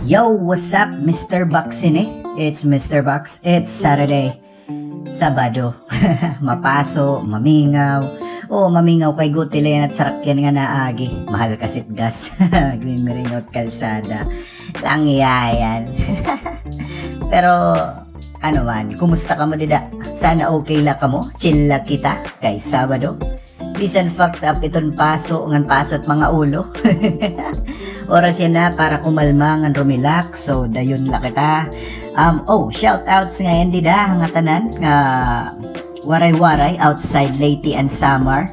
Yo, what's up, Mr. Bucks It's Mr. Bucks. It's Saturday. Sabado. Mapaso, mamingaw. Mamingaw kay Gutilen at sarakyan nga naagi. Mahal kasit gas. Gmiringot kalsada. Langyayan. Pero, ano man, kumusta ka mo dida? Sana okay la ka mo? Chill la kita kay Sabado. Bisan fucked up iton paso, ngan paso at mga ulo. Oras yan na para kumalma ngan rumelax. So, dayon la kita. Shoutouts ngayon dida, nga tanan, nga waray-waray outside Leyte and Samar.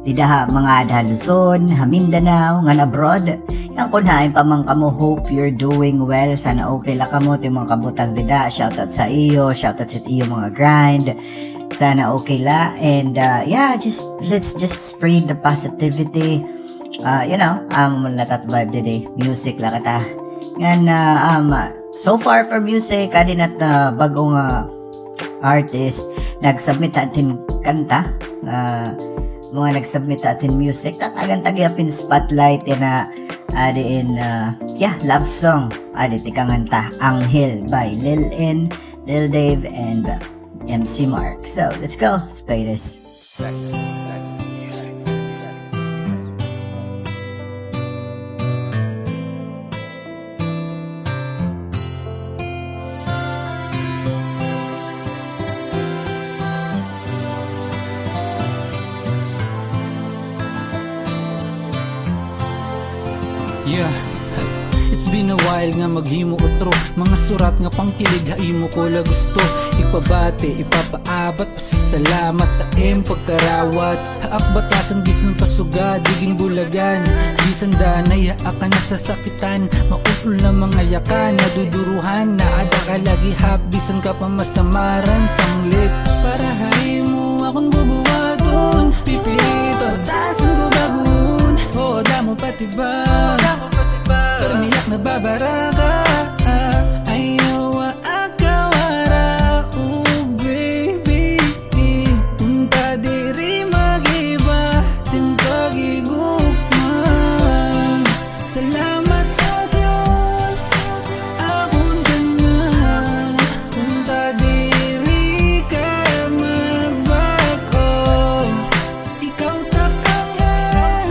Dida ha, mga adha Luzon, ha Mindanao, nga abroad. Yang kunhain pa man kamo, hope you're doing well. Sana okay la kamo, ti mga kabutang dida. Shoutout sa iyo, shoutout sa iyo mga grind. Sana okay la, and let's just spread the positivity. Latat vibe today, music la kata. Ngan so far for music, adin at bagong artist nagsubmit atin kanta, mga nagsubmit atin music, tatagan tagyapin spotlight na adin love song, adi tikanganta Anghel by Lil N, Lil Dave, and MC Mark. So let's go, let's play this. Yeah, it's been a while nga maghimo utro. Mga surat nga pangkilig haimo ko la gusto. Ipabate, ipapaabat, pasasalamat, taem pagkarawat. Haak batasan bisan pasuga, diging bulagan. Bisan danay, haak ka nasasakitan. Maupul na mga yakan, naduduruhan. Naada ka lagi hak, bisan ka pa masamaran. Sanglit, para haimo akong bubuhaton. Pipito, batasan ko bagun. Damo pati ba? Termiyak na babaraka. Ayaw akawara. Baby, punta diri magiba. Timpagigukman. Salamat sa Diyos, akong tanan. Punta diri ka magbako. Ikaw takangyan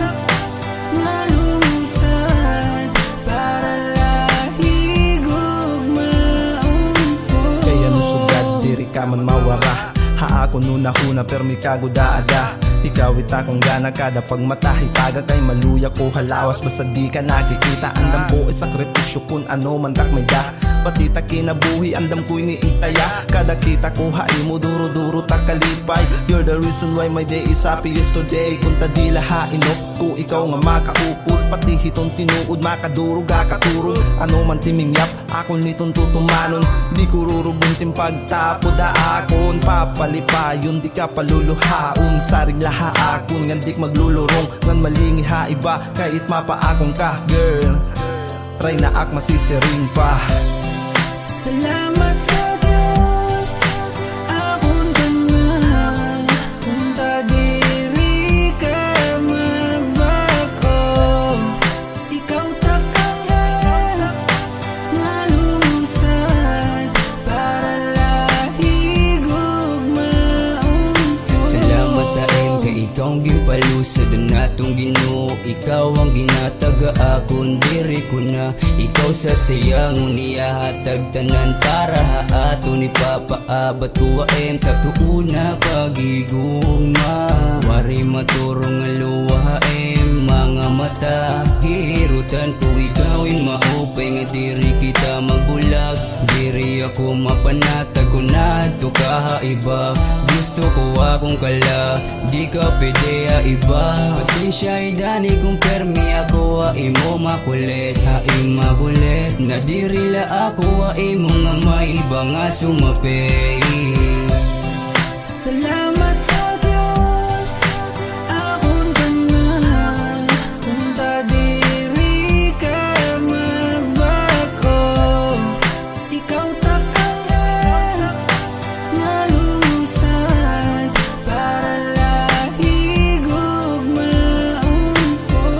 nga lumusan para lahigog maungkot. Kaya nusugad diri ka man mawara. Ha ako nunahuna permi kago daada. Ikaw itakong gana kada pagmata. Hitaga kay maluya ko halawas basta di ka nakikita. Andam ko sakripisyo kun ano man tak may da. Pati ta kinabuhi andam ko iniintaya. Kada kita ko haimo duro-duro takalipay. You're the reason why my day is happiest today. Kung tadila hainok ko ikaw nga makaupod. Pati hitong tinuod makadurog akaturog. Ano man timingyap ako nitong tutumanon. Di ko rurubuntin pagtapod akon. Papalipayon di ka paluluhaon. Saring laha akon ngandik maglulurong. Ngan malingi ha iba kahit mapaakong ka girl. Try na ak masisiring pa. Salamat sa Diyos, akong tanan. Punta diri ka magbako. Ikaw takangyan nga lumusan para lahigog maungkot. Salamat taim kay ikaw gimpalusad na natong Ginoo. Ikaw ang ginataga akong diri ko na. Ikaw sa sayang niya hatag tanan para haato ni papaabat tuwaem katuuna pagigugma. Wari maturong nga luwaem mga mata hirutan ko igawin maupay nga diri kita magbulag. Diri ako mapanatag ko na to kahaiba. Gusto ko akong kala di ka pwede iba. Pasensya dani kung permi ako imo makulit. Haim makulit na diri la ako imo nga may iba nga sumapay. Salamat sa Diyos, akong tanan. Punta diri ka magbako. Ikaw takangyan nga lumusan para lahigog maungkot.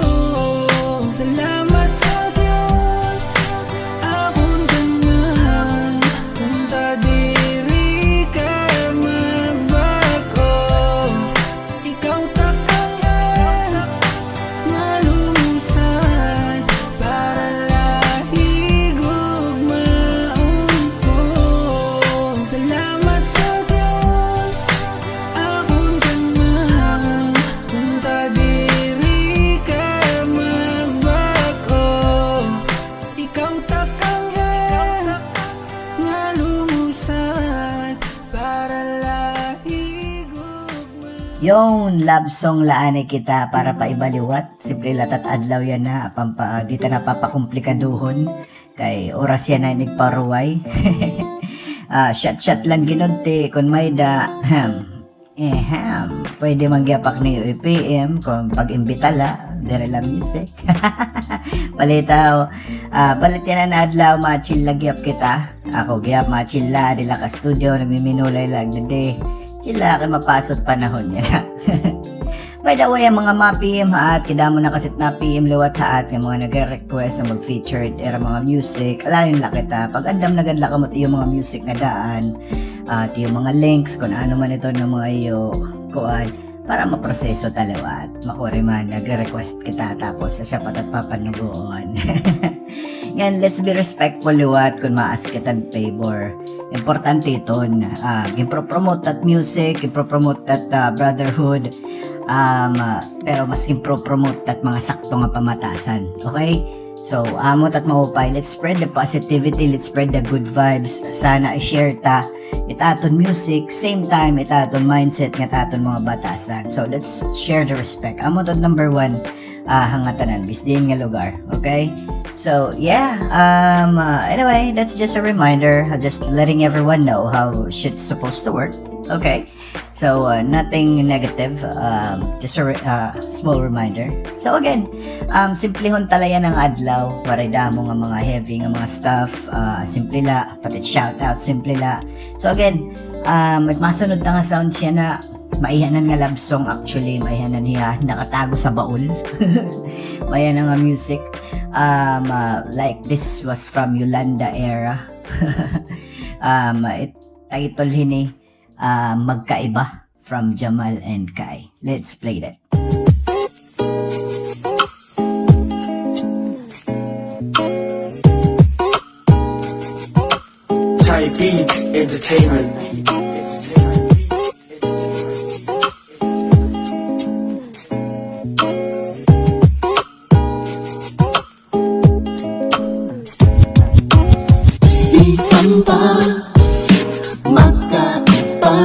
Salamat sa Diyos, Ikaw takanghel nga lumusad para lahigog Yung love song laani kita para paibaliwat. Simple latat adlaw yan na. Di ta napapakomplikaduhon. Kay oras yan na nagparuway. Shot lang ginunti. Kung may da, pwede mangyapak ni UPM kung pag-imbitala. Dire la music. Palitaw. Palit yan na adlaw. Machil lagyap kita. Ako gyap machil la. Dila ka studio. Nagmiminulay lang. Dede. Sila kay mapasot panahon niya na. By the way, ang mga ma-PM haat, kidamo na kasit na PM liwat haat, yung mga nag-request na mag-featured era mga music, alayon la kita. Pag andam nagadla ka mo yung mga music na daan, at yung mga links, kung ano man ito ng mga iyo, kuan, para maproseso talawat. Makuri man, nagre-request kita, tapos siya patat papanugoon. Yan, let's be respectful liwat kung maas kitang favor. Importante ito na impro-promote that music, impro-promote that brotherhood, pero mas impro-promote that mga sakto nga pamatasan. Okay? So, amot at maupay, let's spread the positivity, let's spread the good vibes. Sana i-share ta itaton music, same time itaton mindset nga taton mga batasan. So, let's share the respect. Amot at number 1, hangatanan, bisdiin nga lugar. Okay? So, yeah, anyway, that's just a reminder, just letting everyone know how shit's supposed to work, okay? So, nothing negative, just a small reminder. So, again, simplihon talaya ng adlaw, parida mo nga mga heavy nga mga stuff, simple la, pati shoutout, simple la. So, again, masunod na nga sound siya na maihanan nga love song actually, maihanan niya, nakatago sa baul. Maihanan nga music. Like this was from Yolanda era. Title hini Magkaiba from Jamal and Kai. Let's play that. Thai Beats Entertainment. Samba, magkaiba,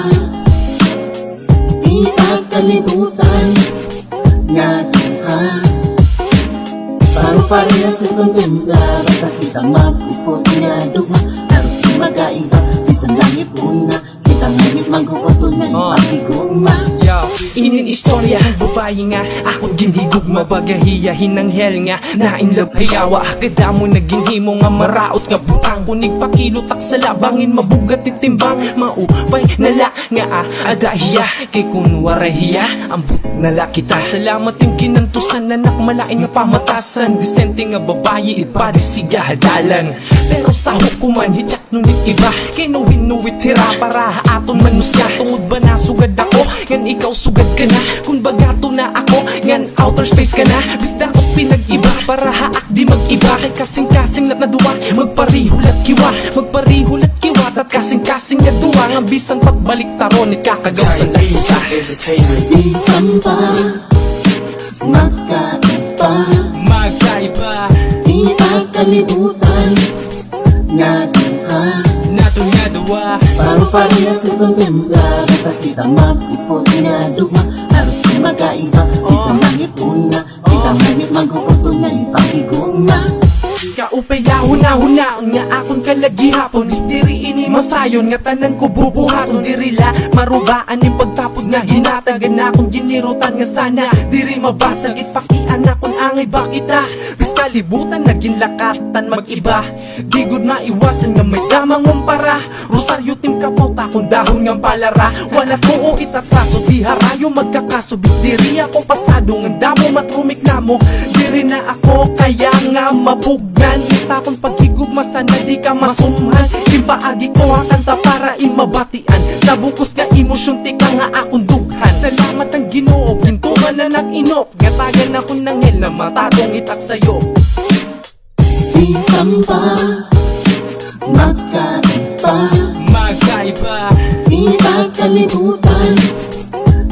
di pagkalibutan nga duha. Paru-pareha sa kontempla, basta kita mag-upod nga duha. Haros di magkaiba, bisan langit una, kita ngayit mag-upod na ipagiguma. Inin istorya, babae nga ako ginhigugma, bagahiyahin ng hell nga nainlove hayawa, kada mo naginhimo nga maraot nga butang, kunig pakilutak sa labangin, mabugat itimbang, maupay nala nga adahiya, kay kunwarahiya ang nala kita. Salamat yung ginantusan, anak malain nga pamatasan, disente nga babae ipadisiga hadalan, pero sa hukuman hityak nunit iba, kay nuwit hira para aton manusya, tungod ba nasugad ako ngan ikaw sugad ka na, kung bagato na ako ngan outer space ka na, bisda ko pinag-iba para haak di mag-iba, kay kasing-kasing na naduwa, magparihulat kiwa, magparihulat kiwa, at kasing-kasing na duwa, nga bisan pagbalik taron ikakagaw sa Thai Beats lakusa. Entertainment. Di samba, magkaiba, Magkaiba, di pagkalibutan nga duha. nato nga duwa, Paru-pareha sa kontempla, basta kita mag-upod nga duha. Haros di magkaiba, isang langit una, kita ngayit mag-upod na ipagiguma. kaupay lahuna-huna nga akon kalagi hapon, istiri ini masayon nga tanan ko bubuhaton, dirila marubaan ni pagtapod nga hinatagan akong ginirutan nga sana diri mabasag itpakian akon angay bakita, bis kalibutan naging lakatan mag-iba, di gud maiwasan nga may damang umpara, rosaryo tim kapot akong dahon nga palara, wala ko itatraso di harayo magkakaso, bis diri ako pasado nga damo matrumik namo, diri na ako kaya nga mabugnan, kita kong paghigugma sana di ka masumhan, timpaagi ko ang kanta para imabatian, nabukos nga emosyon tika nga akong dughan, salamat ang Ginoo gintuman na nag-inop, gatagan ako ng hel na matatong itak sayo. Di samba, magkaiba, Magkaiba, di pagkalibutan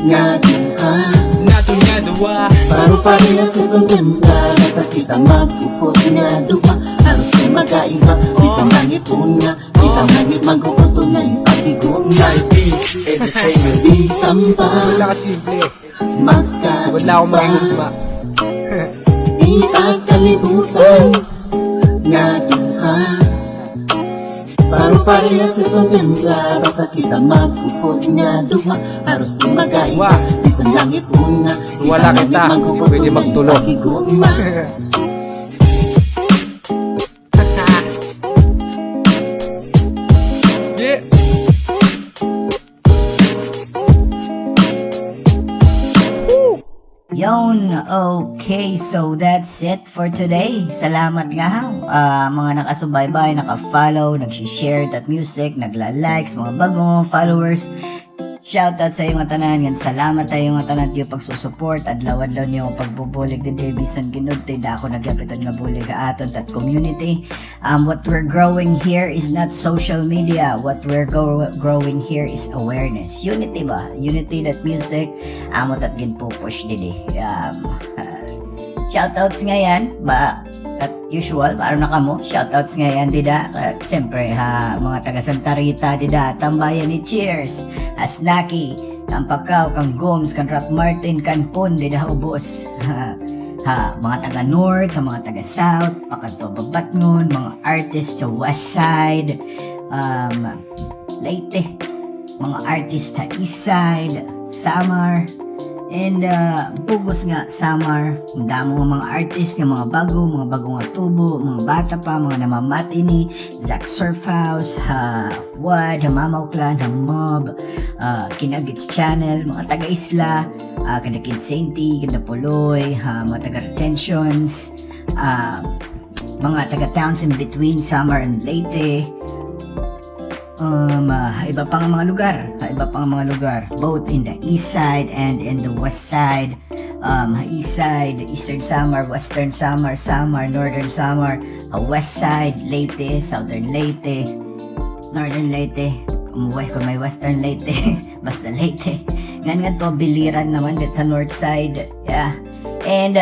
nga duha. nato nga duwa, Paru-pareha sa kontempla, basta kita mag-upod nga duha. Haros di magaiba Isang langit una Kitang langit magpuputunan Pagiguna Thai Beats Entertainment. Isang pa Wala ka simple eh. Magkaiba Wala akong magugma. Di kalibutan Nga duha Paru-pareha sa kontempla Basta kita magupod nga duha Haros di magaiba Wah. Isang langit una Wala kita, pwede magtulog. Pagiguna Yeah. Yon, okay, so that's it for today. Salamat nga mga nakasubaybay, naka-follow, nag-share that music, nagla-likes, mga bagong followers. Shoutout sa iyo nga tanan, nga salamat tayo nga tanan yung pagsusupport, adlaw-adlaw niyo pagbubulig din kay bisan ginudti da ako nagyapitan nga bulig ka aton that community. What we're growing here is not social media. What we're growing here is awareness. Unity ba? Unity that music amot at ginpupush didi. Shoutouts nga yan ba? At usual, para na kamo, shoutouts nga yan, dida. Siyempre, mga taga Santa Rita, dida, tambayan ni Cheers, Asnaki, kang Pakaw, kang Gomes, kang Rap Martin, kang Pon, dida, ubos. Mga taga North, mga taga South, Pakato, Babatngon, mga artists sa West Side, Leyte, mga artists sa East Side, Samar, and Bugos nga, Samar, damo nga mga artist nga mga bago nga tubo, mga bata pa, mga namamati ni Zach Surfhouse, Wad, Mamaw Clan, Mob, Kinagits Channel, mga taga-isla, Kinakid Sainty, Kinapuloy, mga taga-retentions, mga taga-towns in between Samar and Leyte, iba pang mga lugar, both in the east side and in the west side. East side, Eastern Samar, Western Samar, Northern Samar, west side, Leyte, Southern Leyte, Northern Leyte, umuwi ko may Western Leyte, basta Leyte. Nga to, biliran naman dito north side, yeah. And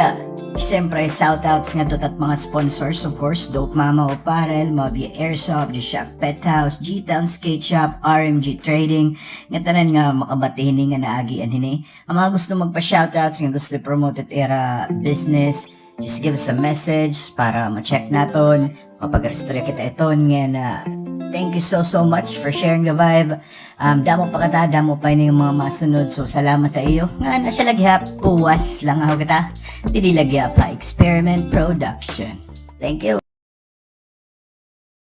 siyempre, shoutouts nga to at mga sponsors, of course, Dope Mama Apparel, Mobia Airsoft, The Shack Pet House, G-Town Skate Shop, RMG Trading, nga tanan nga makabatihin nga naagian hini. Ang mga gusto magpa-shoutouts, nga gusto promote at era business, just give us a message para ma-check naton, mapag-restorya kita iton nga na thank you so much for sharing the vibe. Damo pa kata, damo pa yung mga masunod. So, salamat sa iyo. Nga na siya laghap, puwas lang ako kita. Dili laghap pa, Experiment Production. Thank you.